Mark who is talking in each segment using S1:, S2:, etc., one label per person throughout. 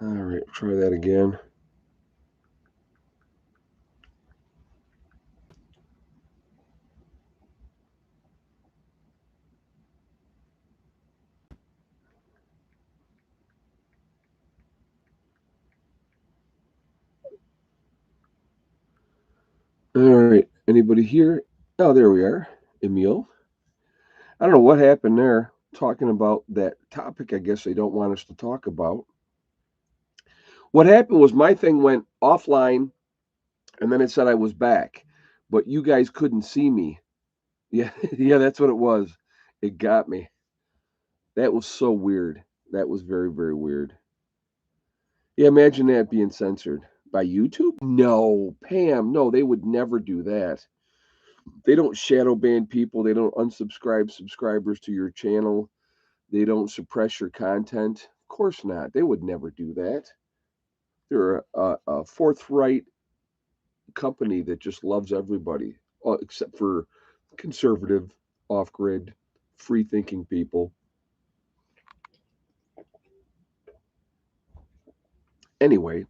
S1: All right, try that again. All right, anybody here? Oh, there we are. Emil. I don't know what happened there. Talking about that topic, I guess they don't want us to talk about. What happened was my thing went offline and then it said I was back, but you guys couldn't see me. Yeah, yeah, that's what it was. It got me. That was so weird. That was very, very weird. Yeah, imagine that being censored by YouTube. No, Pam, no, they would never do that. They don't shadow ban people. They don't unsubscribe subscribers to your channel. They don't suppress your content. Of course not. They would never do that. They're a forthright company that just loves everybody, except for conservative, off grid, free thinking people. Anyway,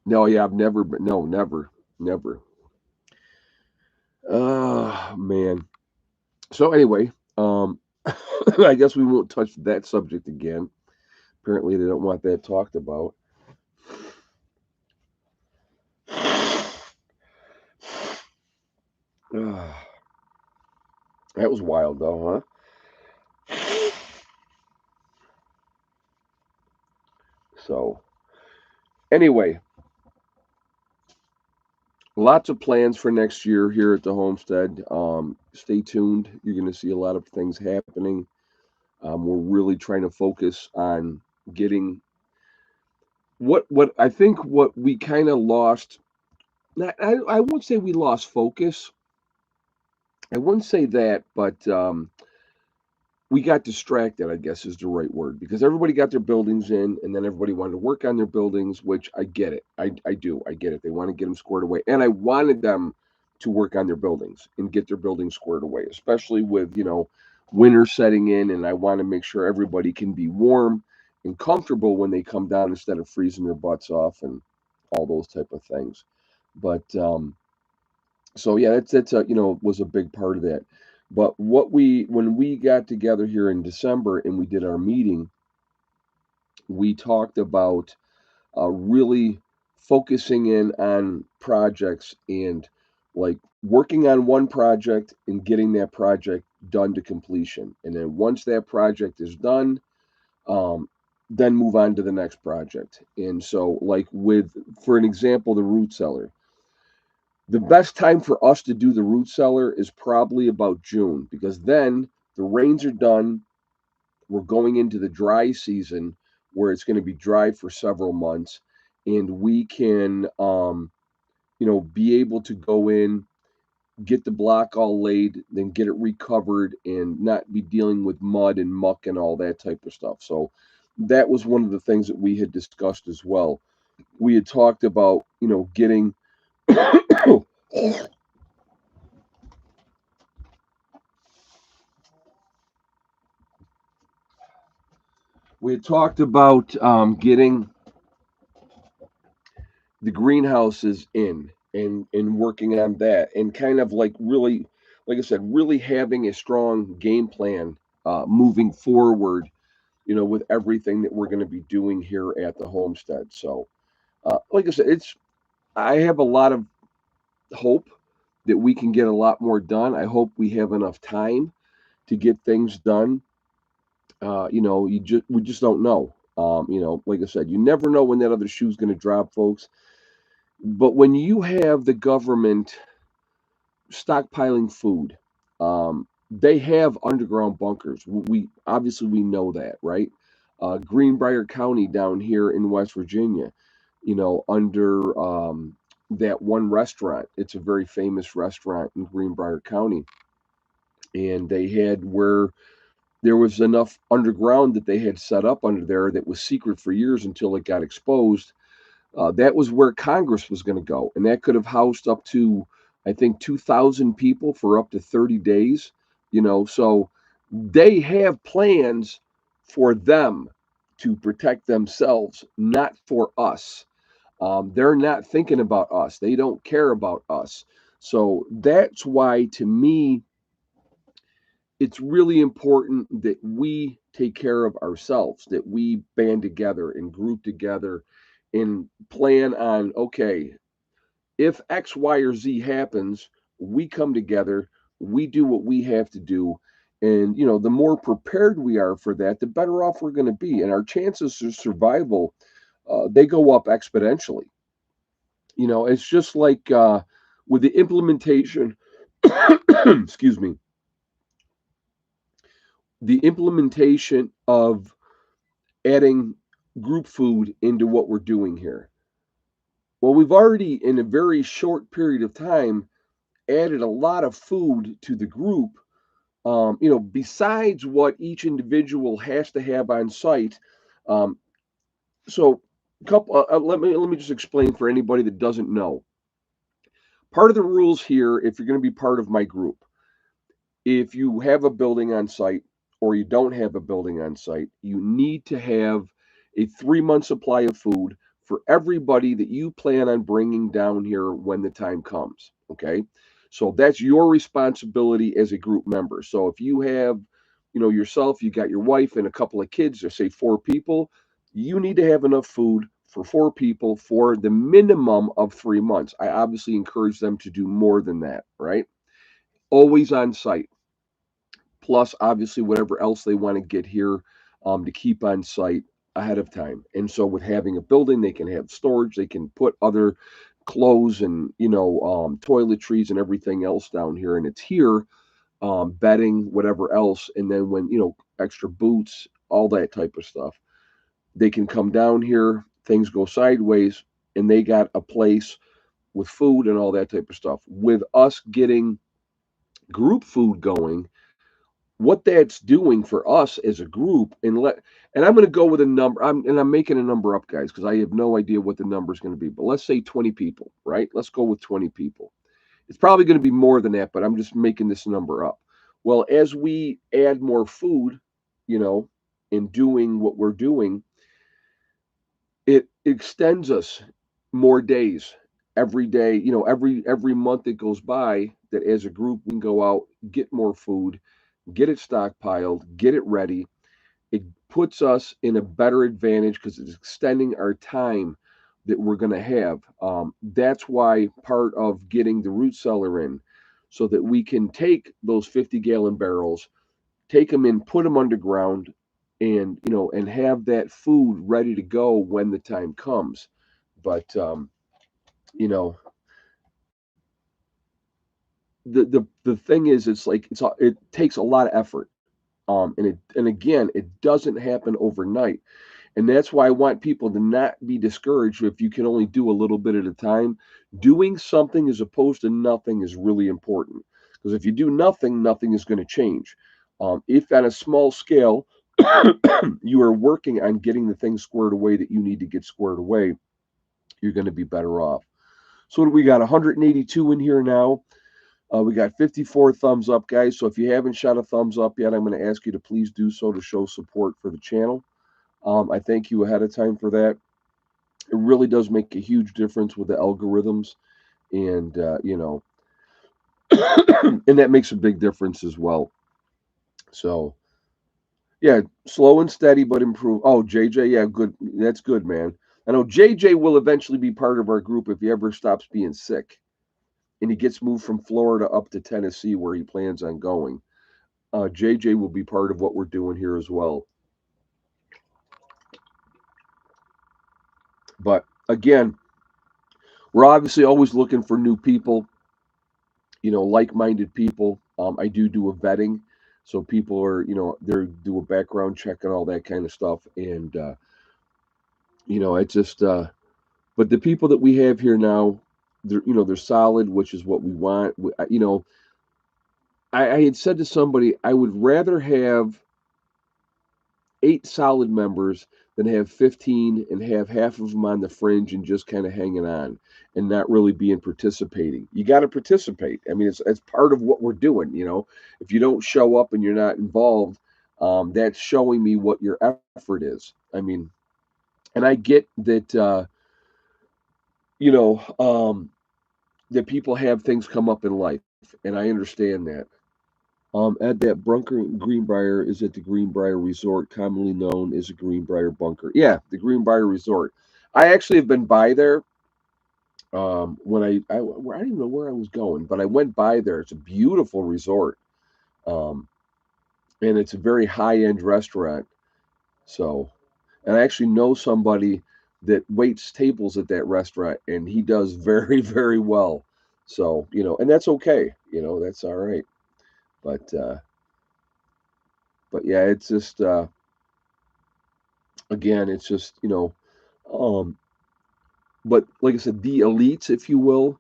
S1: no, yeah, I've never been, no, never, never. Oh, man. So, anyway, I guess we won't touch that subject again. Apparently, they don't want that talked about. That was wild, though, huh? So, anyway, lots of plans for next year here at the homestead. Stay tuned. You're going to see a lot of things happening. We're really trying to focus on getting what I think what we kind of lost. Not, I won't say we lost focus. I wouldn't say that, but we got distracted, I guess is the right word, because everybody got their buildings in and then everybody wanted to work on their buildings, which I get it. I do. I get it. They want to get them squared away. And I wanted them to work on their buildings and get their buildings squared away, especially with, winter setting in. And I want to make sure everybody can be warm and comfortable when they come down instead of freezing their butts off and all those type of things. But so yeah, that's a was a big part of that. But what we when we got together here in December and we did our meeting, we talked about really focusing in on projects and like working on one project and getting that project done to completion. And then once that project is done, um, then move on to the next project. And so, like with, for an example, the root cellar. The best time for us to do the root cellar is probably about June because then the rains are done. We're going into the dry season where it's going to be dry for several months, and we can, be able to go in, get the block all laid, then get it recovered, and not be dealing with mud and muck and all that type of stuff. So that was one of the things that we had discussed as well. We had talked about, getting we had talked about getting the greenhouses in and working on that and kind of like really, like I said, really having a strong game plan moving forward, with everything that we're going to be doing here at the homestead. So, like I said, I have a lot of hope that we can get a lot more done. I hope we have enough time to get things done. We just don't know. Like I said, you never know when that other shoe's going to drop, folks. But when you have the government stockpiling food, they have underground bunkers. We obviously we know that, right? Greenbrier County down here in West Virginia, under that one restaurant. It's a very famous restaurant in Greenbrier County, and they had where there was enough underground that they had set up under there that was secret for years until it got exposed. That was where Congress was going to go, and that could have housed up to, I think, 2,000 people for up to 30 days. So they have plans for them to protect themselves, not for us. They're not thinking about us. They don't care about us. So that's why, to me, it's really important that we take care of ourselves, that we band together and group together and plan on, okay, if X, Y, or Z happens, we come together, we do what we have to do. And, the more prepared we are for that, the better off we're going to be. And our chances of survival, they go up exponentially. It's just like with the implementation, excuse me, the implementation of adding group food into what we're doing here. Well, we've already, in a very short period of time, added a lot of food to the group. Besides what each individual has to have on site. Um, so, let me just explain for anybody that doesn't know. Part of the rules here, if you're going to be part of my group, if you have a building on site or you don't have a building on site, you need to have a 3-month supply of food for everybody that you plan on bringing down here when the time comes. Okay. So that's your responsibility as a group member. So if you have, yourself, you got your wife and a couple of kids, or say 4 people, you need to have enough food for 4 people for the minimum of 3 months. I obviously encourage them to do more than that, right? Always on site, plus obviously whatever else they want to get here, to keep on site ahead of time. And so with having a building, they can have storage, they can put other clothes and toiletries and everything else down here, and it's here, bedding, whatever else. And then when extra boots, all that type of stuff, they can come down here, things go sideways, and they got a place with food and all that type of stuff. With us getting group food going, what that's doing for us as a group, and I'm going to go with a number. I'm making a number up, guys, because I have no idea what the number is going to be. But let's say 20 people, right? Let's go with 20 people. It's probably going to be more than that, but I'm just making this number up. Well, as we add more food, you know, in doing what we're doing, it extends us more days every day. Every month that goes by, that as a group we can go out, get more food, get it stockpiled, get it ready. It puts us in a better advantage because it's extending our time that we're going to have. That's why part of getting the root cellar in, so that we can take those 50-gallon barrels, take them in, put them underground, and and have that food ready to go when the time comes. But you know, the thing is, it's like it takes a lot of effort. And again, it doesn't happen overnight. And that's why I want people to not be discouraged if you can only do a little bit at a time. Doing something as opposed to nothing is really important. Because if you do nothing, nothing is going to change. If at a small scale, you are working on getting the things squared away that you need to get squared away, you're going to be better off. So we got 182 in here now. We got 54 thumbs up, guys. So if you haven't shot a thumbs up yet, I'm going to ask you to please do so to show support for the channel. I thank you ahead of time for that. It really does make a huge difference with the algorithms, and and that makes a big difference as well. So yeah, slow and steady, but improve. Oh, JJ, yeah, good. That's good, man. I know JJ will eventually be part of our group if he ever stops being sick and he gets moved from Florida up to Tennessee where he plans on going. JJ will be part of what we're doing here as well. But again, we're obviously always looking for new people, like-minded people. I do a vetting, so people are, they do a background check and all that kind of stuff, and it's just. But the people that we have here now, they're solid, which is what we want. I had said to somebody, I would rather have 8 solid members than have 15 and have half of them on the fringe and just kind of hanging on and not really being participating. You got to participate. I mean, it's part of what we're doing. If you don't show up and you're not involved, That's showing me what your effort is. I mean, and I get that, you know, that people have things come up in life, and I understand that. At that bunker Greenbrier is at the Greenbrier Resort, commonly known as the Greenbrier Bunker. Yeah, the Greenbrier Resort. I actually have been by there. When I didn't know where I was going, but I went by there. It's a beautiful resort, um, and it's a very high end restaurant. So, and I actually know somebody that waits tables at that restaurant, and he does very very well. So and that's okay. That's all right. But yeah, it's just again, it's just um, but like I said, the elites, if you will,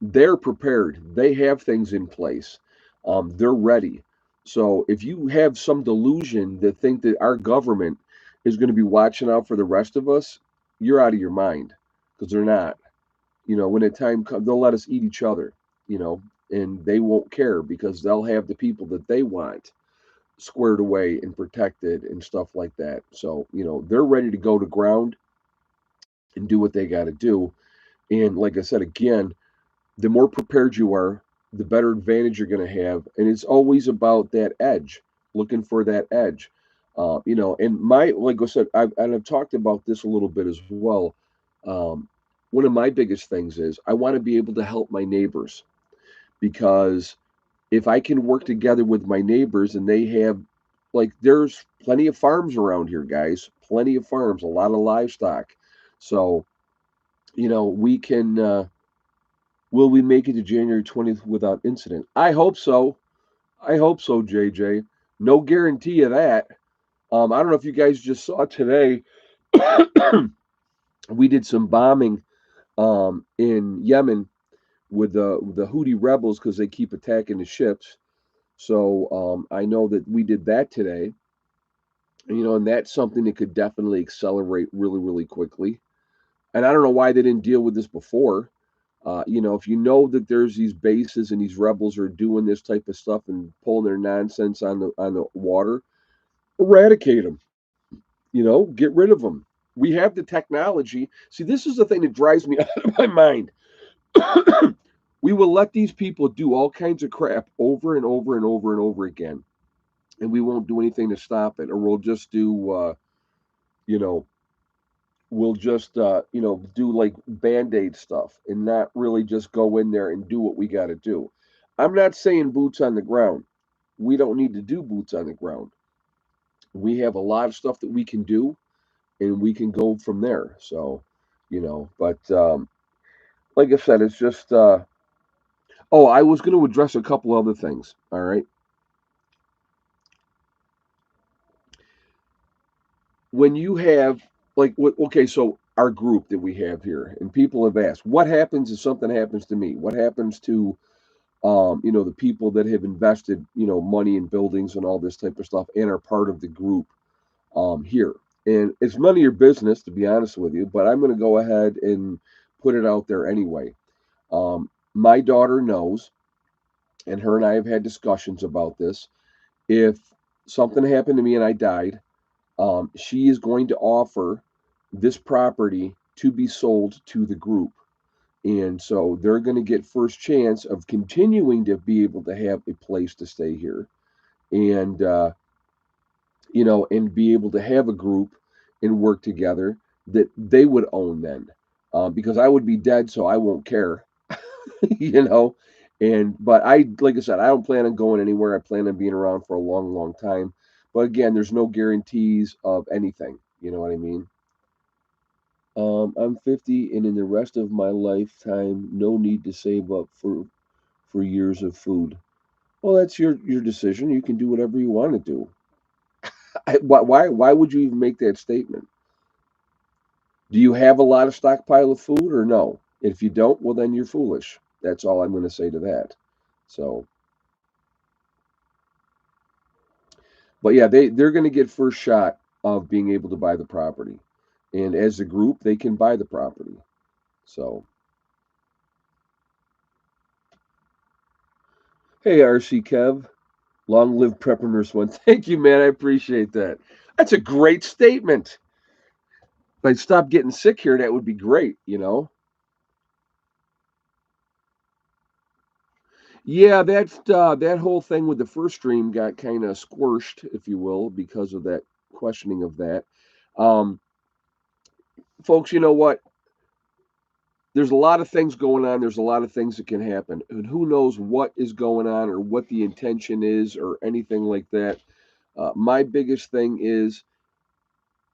S1: they're prepared. They have things in place. They're ready. So if you have some delusion that think that our government is going to be watching out for the rest of us, you're out of your mind because they're not. When the time comes, they'll let us eat each other. You know, and they won't care because they'll have the people that they want squared away and protected and stuff like that. So they're ready to go to ground and do what they got to do. And like I said again, the more prepared you are, the better advantage you're going to have. And it's always about that edge, looking for that edge. And like I said, I've talked about this a little bit as well. Um, One of my biggest things is I want to be able to help my neighbors because if I can work together with my neighbors and they have, like, there's plenty of farms around here, guys, plenty of farms, a lot of livestock. So, we can, will we make it to January 20th without incident? I hope so. I hope so, JJ. No guarantee of that. I don't know if you guys just saw today, we did some bombing in Yemen with the Houthi rebels because they keep attacking the ships. So I know that we did that today, and that's something that could definitely accelerate really, really quickly. And I don't know why they didn't deal with this before. If you know that there's these bases and these rebels are doing this type of stuff and pulling their nonsense on the water, eradicate them. Get rid of them. We have the technology. See, this is the thing that drives me out of my mind. We will let these people do all kinds of crap over and over and over and over again, and we won't do anything to stop it, or you know, we'll just do like band-aid stuff and not really just go in there and do what we got to do. I'm not saying boots on the ground. We don't need to do boots on the ground. We have a lot of stuff that we can do and we can go from there. So but like I said, it's just oh, I was going to address a couple other things. All right. When you have, like, what, okay, so our group that we have here, and people have asked, what happens if something happens to me? What happens to the people that have invested, money in buildings and all this type of stuff and are part of the group here. And it's none of your business, to be honest with you, but I'm going to go ahead and put it out there anyway. My daughter knows, and her and I have had discussions about this. If something happened to me and I died, she is going to offer this property to be sold to the group. And so they're going to get first chance of continuing to be able to have a place to stay here and and be able to have a group and work together that they would own then, because I would be dead, so I won't care. you know and but I, like I said, I don't plan on going anywhere. I plan on being around for a long, long time, but again, there's no guarantees of anything. You know what I mean? I'm 50, and in the rest of my lifetime, no need to save up for years of food. Well, that's your decision. You can do whatever you want to do. Why would you even make that statement? Do you have a lot of stockpile of food or no? If you don't, well, then you're foolish. That's all I'm going to say to that. So, but yeah, they're going to get first shot of being able to buy the property, and as a group, they can buy the property. So, hey, RC Kev. Long live Prepper Nurse One. Thank you, man. I appreciate that. That's a great statement. If I stop getting sick here, that would be great, you know? Yeah, that whole thing with the first stream got kind of squished, if you will, because of that questioning of that. Um, Folks, you know what? There's a lot of things going on. There's a lot of things that can happen, and who knows what is going on or what the intention is or anything like that. My biggest thing is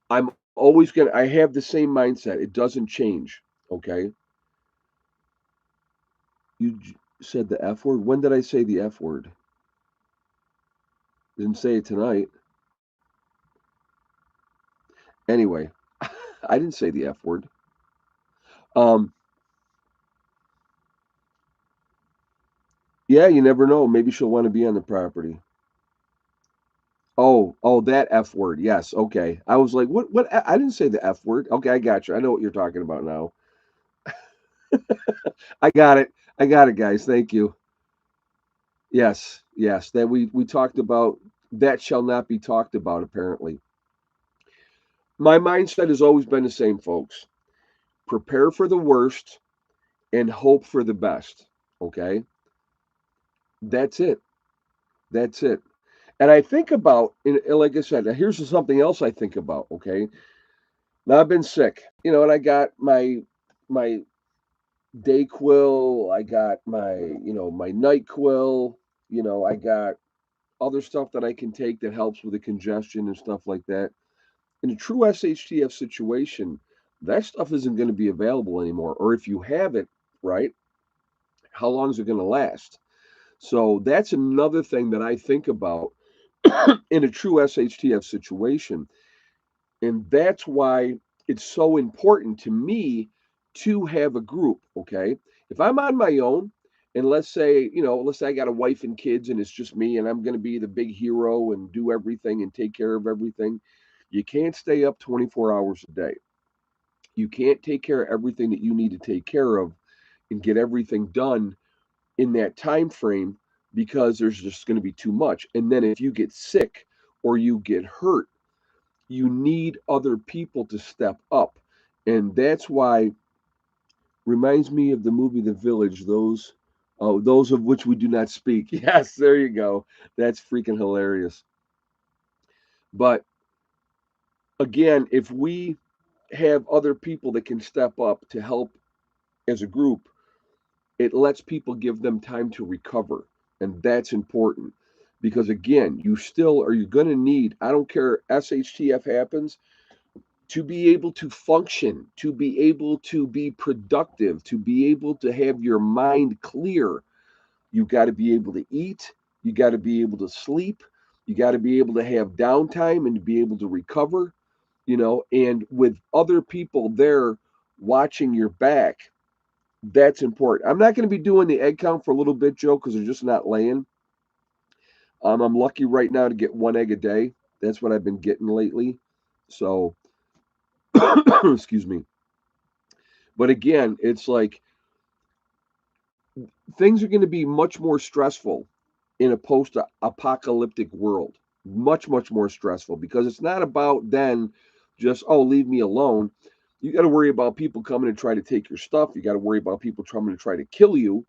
S1: I'm always gonna. I have the same mindset. It doesn't change. Okay. Said the F word. When did I say the F word? Didn't say it tonight. Anyway, I didn't say the F word. Um, yeah, you never know. Maybe she'll want to be on the property. Oh, that F word. Yes. Okay. I was like, what? What? I didn't say the F word. Okay, I got you. I know what you're talking about now. I got it. I got it, guys. Thank you. Yes. Yes. That we talked about. That shall not be talked about. Apparently, my mindset has always been the same, folks. Prepare for the worst and hope for the best. Okay. That's it. That's it. And I think about, and like I said, here's something else I think about. Okay. Now I've been sick, and I got my day quill, I got my night quill, I got other stuff that I can take that helps with the congestion and stuff like that. In a true SHTF situation, that stuff isn't going to be available anymore. Or if you have it, right, how long is it going to last? So that's another thing that I think about in a true SHTF situation. And that's why it's so important to me to have a group. Okay. If I'm on my own, and let's say I got a wife and kids and it's just me and I'm going to be the big hero and do everything and take care of everything, you can't stay up 24 hours a day. You can't take care of everything that you need to take care of and get everything done in that time frame because there's just going to be too much. And then if you get sick or you get hurt, you need other people to step up. And that's why reminds me of the movie The Village, those of which we do not speak. Yes, there you go. That's freaking hilarious. But again, if we have other people that can step up to help as a group, it lets people give them time to recover. And that's important because again, you still are you going to need, I don't care SHTF happens, to be able to function, to be able to be productive, to be able to have your mind clear. You got to be able to eat, you got to be able to sleep, you got to be able to have downtime and to be able to recover, and with other people there watching your back. That's important. I'm not going to be doing the egg count for a little bit, Joe, because they're just not laying. I'm lucky right now to get one egg a day. That's what I've been getting lately. So, excuse me. But again, it's like things are going to be much more stressful in a post apocalyptic world. Much, much more stressful because it's not about then just, oh, leave me alone. You got to worry about people coming and try to take your stuff. You got to worry about people coming to try to kill you.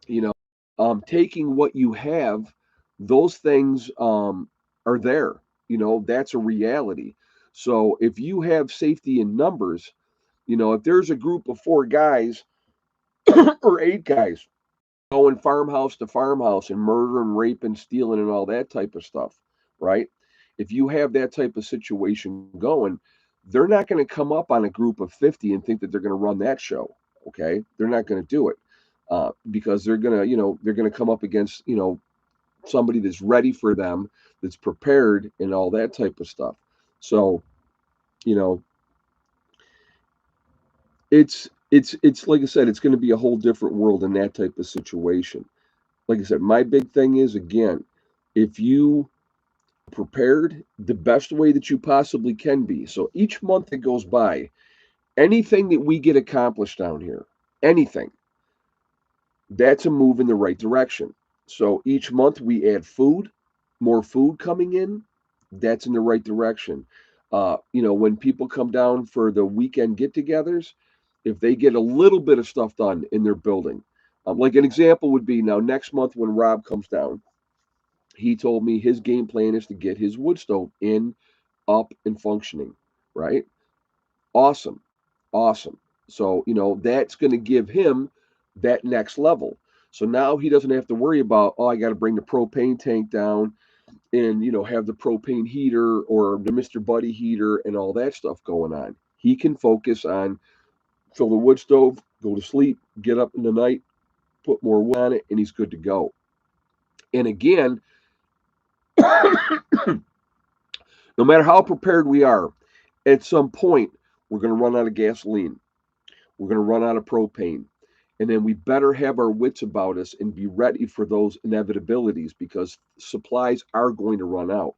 S1: You know, taking what you have, those things are there. That's a reality. So if you have safety in numbers, if there's a group of 4 guys or 8 guys going farmhouse to farmhouse and murder and rape and stealing and all that type of stuff, right? If you have that type of situation going, they're not going to come up on a group of 50 and think that they're going to run that show. Okay, they're not going to do it because they're going to come up against somebody that's ready for them, that's prepared, and all that type of stuff. So you know, it's like I said, it's going to be a whole different world in that type of situation. Like I said, my big thing is again, if you prepared the best way that you possibly can be. So each month that goes by, anything that we get accomplished down here, anything, that's a move in the right direction. So each month we add food, more food coming in, that's in the right direction. When people come down for the weekend get-togethers, if they get a little bit of stuff done in their building, like an example would be now next month when Rob comes down, he told me his game plan is to get his wood stove in, up, and functioning. Right? Awesome, awesome. So that's going to give him that next level. So now he doesn't have to worry about, oh, I got to bring the propane tank down and have the propane heater or the Mr. Buddy heater and all that stuff going on. He can focus on fill the wood stove, go to sleep, get up in the night, put more wood on it, and he's good to go. And again, no matter how prepared we are, at some point we're going to run out of gasoline. We're going to run out of propane. And then we better have our wits about us and be ready for those inevitabilities because supplies are going to run out.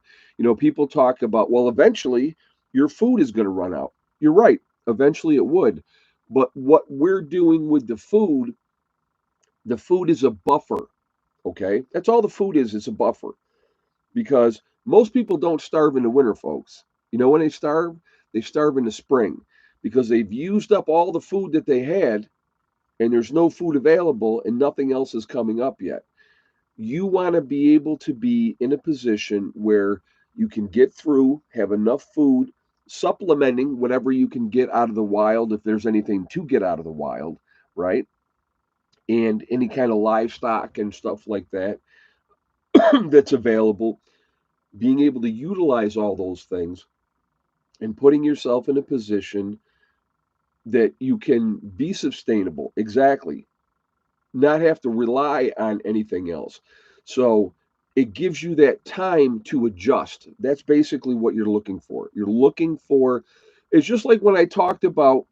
S1: People talk about, well, eventually your food is going to run out. You're right. Eventually it would. But what we're doing with the food is a buffer. Okay. That's all the food is. It's a buffer because most people don't starve in the winter, folks. When they starve? They starve in the spring because they've used up all the food that they had and there's no food available and nothing else is coming up yet. You want to be able to be in a position where you can get through, have enough food, supplementing whatever you can get out of the wild if there's anything to get out of the wild, right? And any kind of livestock and stuff like that that's available, being able to utilize all those things and putting yourself in a position that you can be sustainable. Exactly. Not have to rely on anything else. So it gives you that time to adjust. That's basically what you're looking for. You're looking for, it's just like when I talked about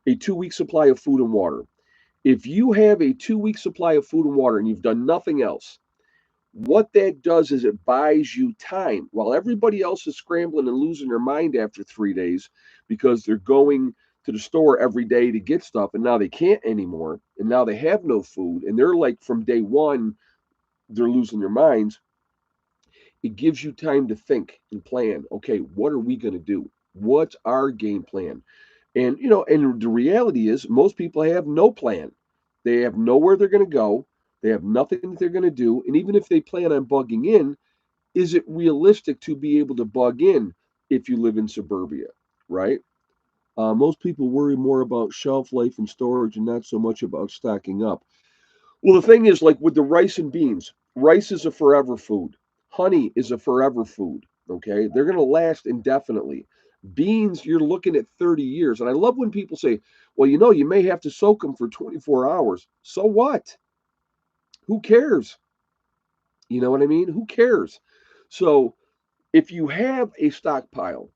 S1: a 2 week supply of food and water. If you have a 2 week supply of food and water and you've done nothing else, what that does is it buys you time while everybody else is scrambling and losing their mind after 3 days because they're going to the store every day to get stuff and now they can't anymore and now they have no food and they're like from day one they're losing their minds. It gives you time to think and plan. Okay, what are we going to do? What's our game plan? And and the reality is most people have no plan. They have nowhere they're going to go. They have nothing that they're going to do. And even if they plan on bugging in, is it realistic to be able to bug in if you live in suburbia, right? Most people worry more about shelf life and storage and not so much about stocking up. Well, the thing is, like with the rice and beans, rice is a forever food. Honey is a forever food. Okay. They're going to last indefinitely. Beans, you're looking at 30 years. And I love when people say, well, you may have to soak them for 24 hours. So what? Who cares? You know what I mean? Who cares? So if you have a stockpile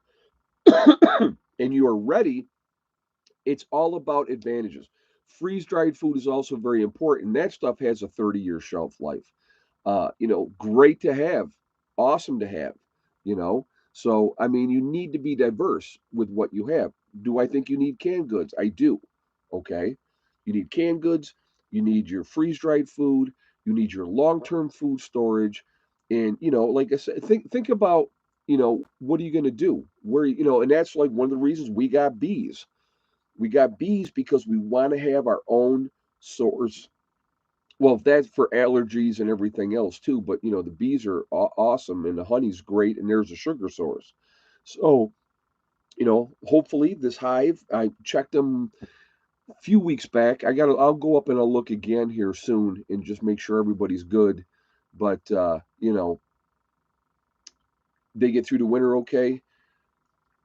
S1: and you are ready, it's all about advantages. Freeze dried food is also very important. That stuff has a 30-year shelf life. Great to have, awesome to have, you know. So, I mean, you need to be diverse with what you have. Do I think you need canned goods? I do. Okay. You need canned goods, you need your freeze dried food, you need your long term food storage. And, like I said, think about, what are you going to do? And that's like one of the reasons we got bees. We got bees because we want to have our own source. Well, that's for allergies and everything else too. But the bees are awesome, and the honey's great, and there's a sugar source. So hopefully this hive. I checked them a few weeks back. I'll go up and I'll look again here soon and just make sure everybody's good. But they get through the winter okay,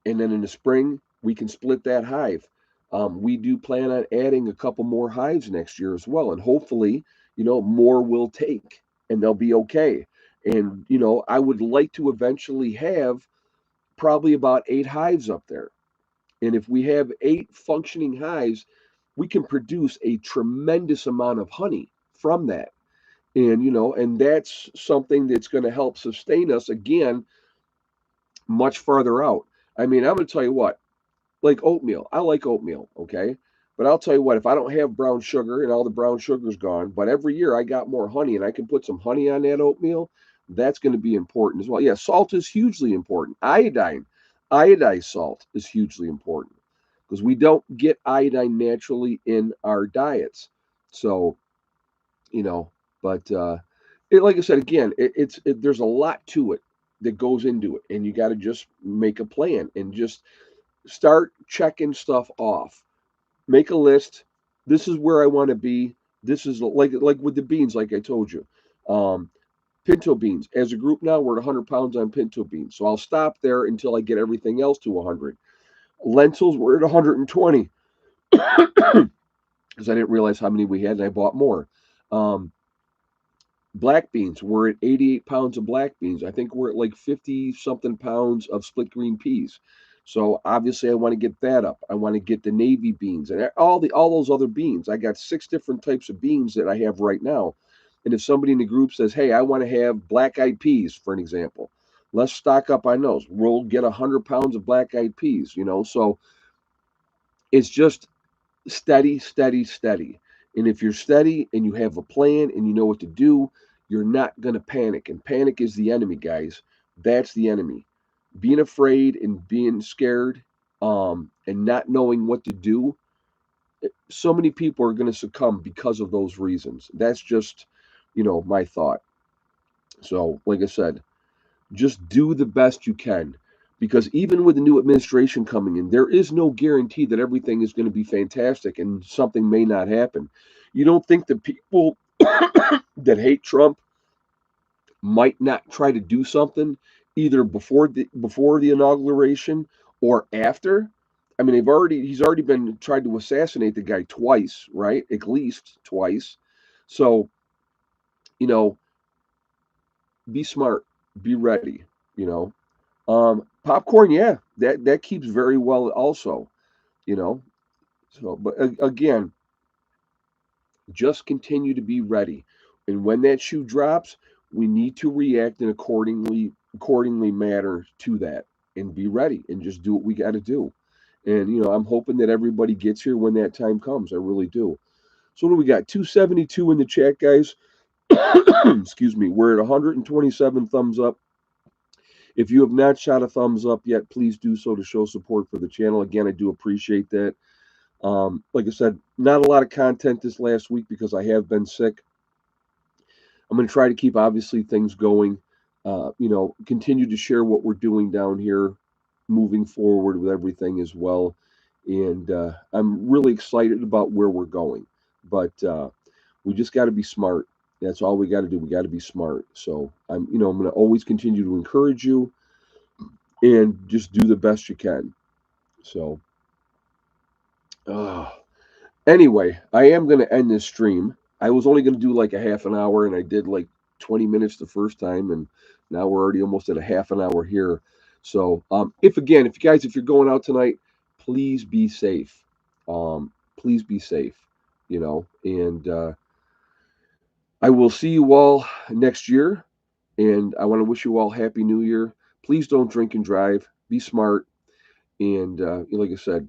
S1: and then in the spring we can split that hive. We do plan on adding a couple more hives next year as well, and hopefully, more will take, and they'll be okay. And I would like to eventually have probably about 8 hives up there. And if we have 8 functioning hives, we can produce a tremendous amount of honey from that. And and that's something that's going to help sustain us again much farther out. I mean, I'm going to tell you what, like oatmeal. I like oatmeal, okay? But I'll tell you what, if I don't have brown sugar and all the brown sugar's gone, but every year I got more honey and I can put some honey on that oatmeal, That's going to be important as well. Yeah, salt is hugely important. Iodized salt is hugely important because we don't get iodine naturally in our diets. So, you know, but like I said, again, there's a lot to it that goes into it, and you got to just make a plan and just start checking stuff off. Make a list. This is where I want to be. This is like with the beans, like I told you. Um, Pinto beans. As a group now, we're at 100 pounds on pinto beans. So I'll stop there until I get everything else to 100. Lentils, we're at 120 because I didn't realize how many we had and I bought more. Um, Black beans, we're at 88 pounds of black beans. I think we're at like 50 something pounds of split green peas. So obviously I want to get that up. I want to get the navy beans and all those other beans. I got 6 different types of beans that I have right now. And if somebody in the group says, "Hey, I want to have black eyed peas," for an example, let's stock up on those. We'll get 100 pounds of black eyed peas, So it's just steady, steady, steady. And if you're steady and you have a plan and you know what to do, you're not going to panic. And panic is the enemy, guys. That's the enemy. Being afraid and being scared and not knowing what to do, so many people are going to succumb because of those reasons. That's just, my thought. So, like I said, just do the best you can. Because even with the new administration coming in, there is no guarantee that everything is going to be fantastic and something may not happen. You don't think the people that hate Trump might not try to do something either before the inauguration or after? I mean, he's already been tried to assassinate the guy twice, right? At least twice. So, you know, be smart, be ready, you know. Popcorn, yeah, that keeps very well also, you know. So, but again, just continue to be ready, and when that shoe drops, we need to react and accordingly matter to that, and be ready, and just do what we got to do. And I'm hoping that everybody gets here when that time comes. I really do. So, what do we got? 272 in the chat, guys. Excuse me. We're at 127 thumbs up. If you have not shot a thumbs up yet, please do so to show support for the channel. Again, I do appreciate that. Like I said, not a lot of content this last week because I have been sick. I'm going to try to keep obviously things going. Continue to share what we're doing down here, moving forward with everything as well. And I'm really excited about where we're going. But we just got to be smart. That's all we got to do. We got to be smart. So I'm going to always continue to encourage you and just do the best you can. So, uh, anyway, I am going to end this stream. I was only going to do like a half an hour, and I did like 20 minutes the first time, and now we're already almost at a half an hour here. So, if you're going out tonight, please be safe. Please be safe. And I will see you all next year, and I want to wish you all happy New Year. Please don't drink and drive. Be smart, and like I said,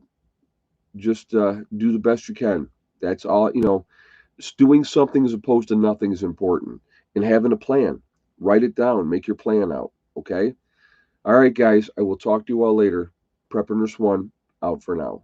S1: just do the best you can. That's all. Doing something as opposed to nothing is important, and having a plan. Write it down. Make your plan out. Okay. All right, guys. I will talk to you all later. Prep Nurse 1 out for now.